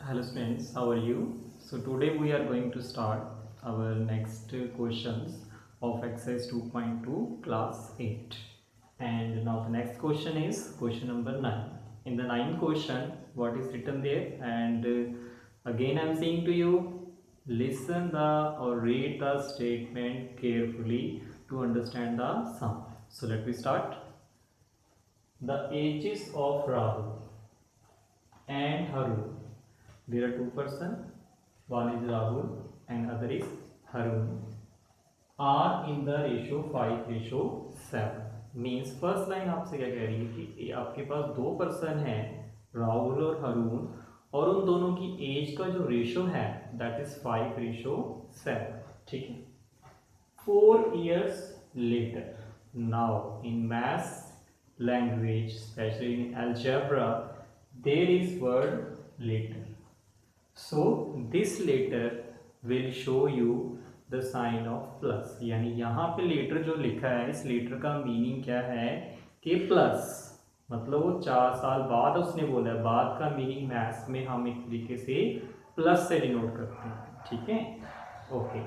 Hello students, how are you? So today we are going to start our next questions of exercise 2.2 class 8. And now the next question is question number 9. In the ninth question, what is written there? And again I am saying to you, listen the or read the statement carefully to understand the sum. So let me start. The ages of Rahul and Harun. There are two persons. One is Rahul and other is Harun. Are in the ratio 5:7. Means first line आपसे क्या कह रही है कि आपके पास दो person हैं राहुल और हरून और उन दोनों की एज का जो रेशो है दैट इज 5:7. ठीक है. 4 years later, now in math language, especially in algebra, there is word later. So this later will show you the sign of plus. यानी यहाँ पे लेटर जो लिखा है इस लेटर का मीनिंग क्या है कि प्लस, मतलब वो 4 साल बाद उसने बोला है. बाद का मीनिंग मैथ्स में हम एक तरीके से प्लस से डिनोट करते हैं. ठीक है. Okay.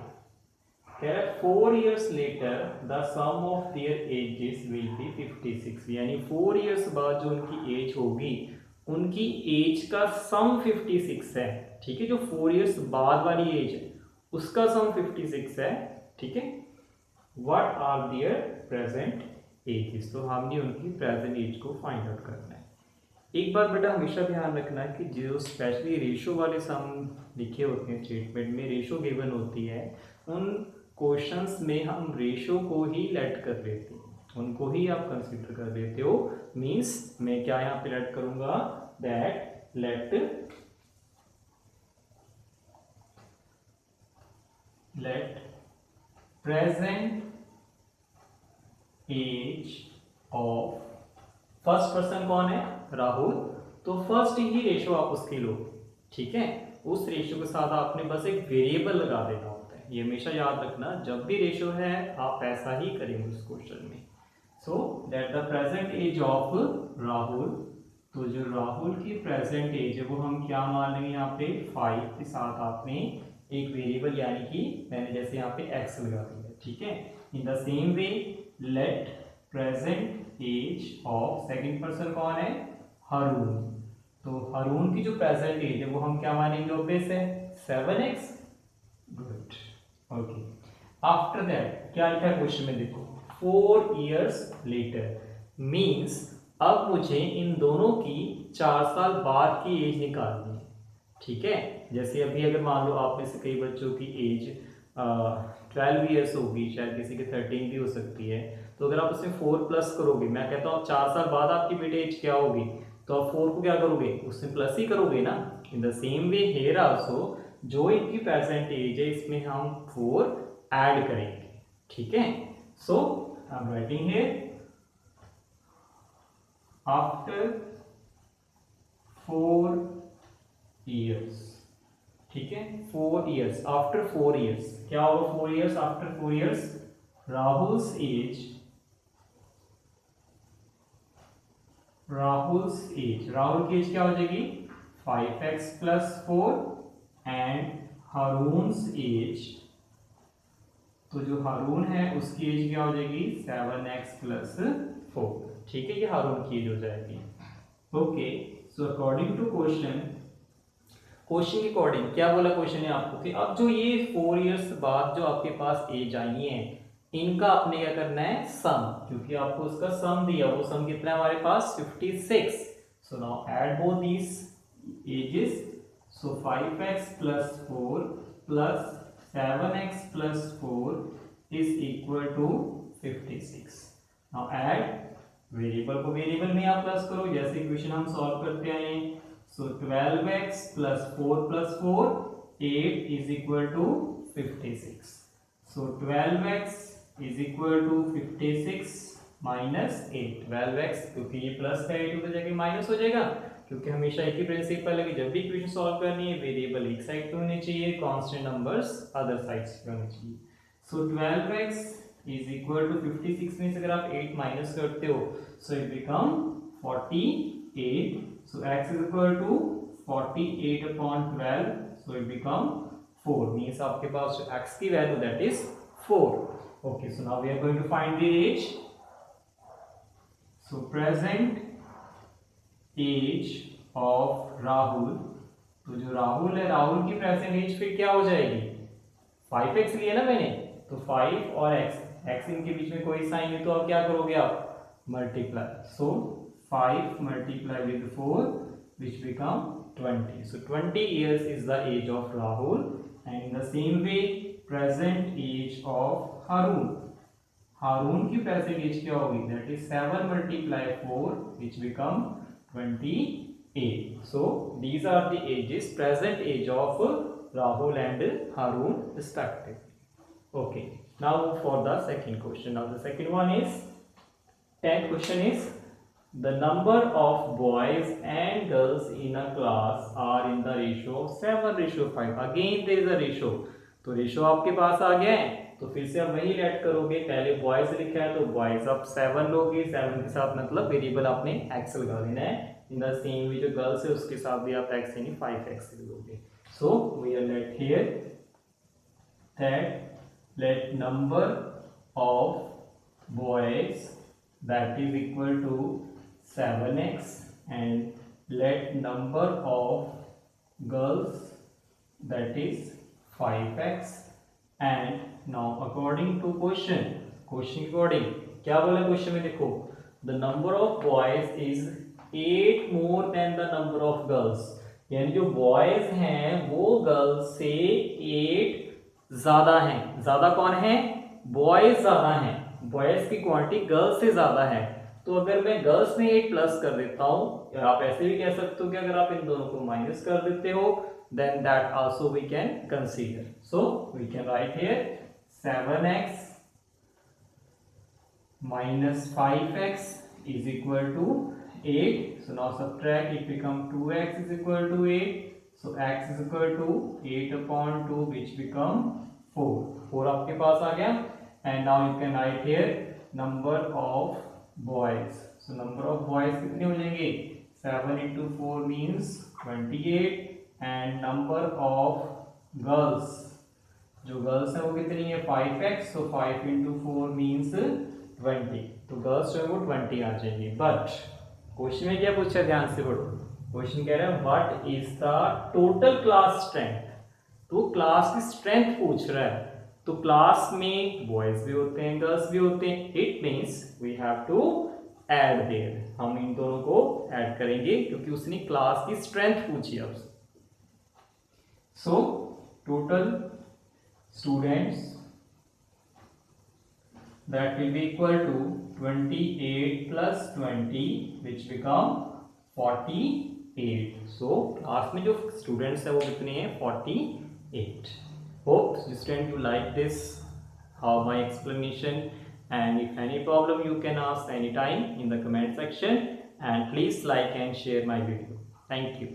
4 years later the sum of their ages will be 56. यानी 4 years बाद जो उनकी एज होगी उनकी एज का सम 56 है. ठीक है. जो 4 years बाद वाली एज है उसका सम 56 है. ठीक है. What are their present ages. तो हमने उनकी प्रेजेंट एज को फाइंड आउट करना है. एक बात बेटा हमेशा ध्यान रखना है कि जो स्पेशली रेशो वाले सम लिखे होते हैं स्टेटमेंट में, रेशो गिवन होती है, उन क्वेश्चंस में हम रेशो को ही लेट कर लेते हैं, उनको ही आप कंसीडर कर लेते हो. मीन्स मैं क्या यहाँ पे लेट करूंगा that let present age of first person कौन है राहुल, तो फर्स्ट ही रेशो आप उसकी लो. ठीक है. उस रेशो के साथ आपने बस एक वेरिएबल लगा देना होता है. ये हमेशा याद रखना, जब भी रेशो है आप ऐसा ही करेंगे उस क्वेश्चन में. So that the present age of Rahul, तो जो राहुल की प्रेजेंट एज है वो हम क्या मान लेंगे यहाँ पे 5 के साथ आपने एक वेरिएबल यानी कि मैंने जैसे यहाँ पे x लगा दिया. ठीक है. In the same way let present age of second person कौन है हरून, तो हरून की जो प्रेजेंट एज है वो हम क्या मानेंगे ऑब्वियस है 7x. Good. Okay. After that क्या लिखा है क्वेश्चन में देखो 4 years later. मीन्स अब मुझे इन दोनों की 4 साल बाद की एज निकालनी है. ठीक है. जैसे अभी अगर मान लो आप में से कई बच्चों की एज 12 years होगी, शायद किसी की 13 भी हो सकती है, तो अगर आप उसमें 4 प्लस करोगे, मैं कहता हूँ 4 साल बाद आपकी बेटे एज क्या होगी, तो आप 4 को क्या करोगे उसमें प्लस ही करोगे ना. In the same way here also जो इनकी प्रेजेंट एज है इसमें हम 4 ऐड करेंगे. ठीक है. So I am writing here after 4 years. ठीक है. 4 years. आफ्टर 4 years क्या होगा 4 years after 4 years Rahul's age Rahul की एज क्या हो जाएगी 5x+4 एंड हारून्स एज, तो जो हारून है उसकी एज क्या हो जाएगी 7x+4. ठीक है. ये हारून की एज हो जाएगी. Okay. So according to question के अकॉर्डिंग क्या बोला क्वेश्चन है आपको कि अब जो ये 4 years बाद जो आपके पास एज आई है इनका आपने क्या करना है सम, क्योंकि आपको उसका सम दिया, वो सम कितना है हमारे पास 56. So now add both these ages. So 5x+4 plus 7x+4 is equal to 56. Now add variable को वेरिएबल में आप प्लस करो जैसे इक्वेशन हम सॉल्व करते आए हैं. So 12x+4 8 is equal to 56. So 12x is equal to 56 minus 8. 12x क्योंकि ये प्लस है 8 उधर जाके माइनस हो जाएगा, क्योंकि हमेशा एक ही प्रिंसिपल है कि जब भी इक्वेशन सॉल्व करनी है वेरिएबल एक साइड पे होने चाहिए, कांस्टेंट नंबर्स अदर साइड्स पे होने चाहिए. सो 12x इज इक्वल टू 56 में से अगर आप 8 माइनस करते हो so it become 48. So x is equal to 48 upon 12, so it become 4, means आपके पास जो x की value that is 4. Okay, so now we are going to find the age. So present age of Rahul, तो जो राहुल है, राहुल की present as फिर क्या हो जाएगी, 5x लिया ना मैंने, तो 5 और x इनके बीच में कोई साइन है, तो अब क्या करोगे आप, multiply. So 5 multiply with 4 which become 20. So 20 years is the age of Rahul, and in the same way present age of Harun. Harun की present age क्या होगी, that is 7 multiply 4 which become 28. So these are the ages, present age of Rahul and Harun respectively. Okay, now for the second question. Now the second one is, 10th question is, the number of boys and girls in a class are in the ratio of 7:5. Again there is a ratio, तो ratio आपके पास आ गया है, तो फिर से आप वही add करोगे. पहले बॉयज लिखा है तो बॉयज आप 7 लोगे, 7 के साथ मतलब वेरिएबल आपने x लगा देना है. इन द सेम वे जो गर्ल्स है उसके साथ भी आप x यानी 5x लोगे. So we are let here that let number of boys that is equal to 7x and let number of girls that is 5x. and now according to question according क्या बोला question में, देखो the number of boys is 8 more than the number of girls, यानी जो boys हैं वो girls से 8 ज्यादा हैं. ज्यादा कौन है, boys ज्यादा हैं, बॉयज की क्वांटिटी गर्ल्स से ज्यादा है. तो अगर मैं गर्ल्स में 8 प्लस कर देता हूं, या आप ऐसे भी कह सकते हो कि अगर आप इन दोनों को माइनस कर देते हो, then that also we can consider. So we can write here 7x minus 5x is equal to 8. So now subtract, it become 2x is equal to 8. So x is equal to 8 upon 2 which become 4. 4 आपके पास आ गया. And now you can write here number of boys. So number of boys कितने हो जाएंगे, 7 into 4 means 28. And number of girls, जो girls है वो कितनी है, 5x. So 5 into 4 means 20. तो girls जो है वो 20 आ जाएंगी. But क्वेश्चन में क्या पूछा, ध्यान से पढ़ो. क्वेश्चन कह रहा है what is the total class strength. तो क्लास की स्ट्रेंथ पूछ रहा है, तो क्लास में बॉयज भी होते हैं, गर्ल्स भी होते हैं. It means we have to add there, हम इन दोनों को ऐड करेंगे क्योंकि उसने क्लास की स्ट्रेंथ पूछी है. So total students that will be equal to 28 plus 20 which become 48. So class में जो स्टूडेंट्स है वो कितने हैं, 48. Hope student you like this, how my explanation, and if any problem you can ask anytime in the comment section, and please like and share my video. Thank you.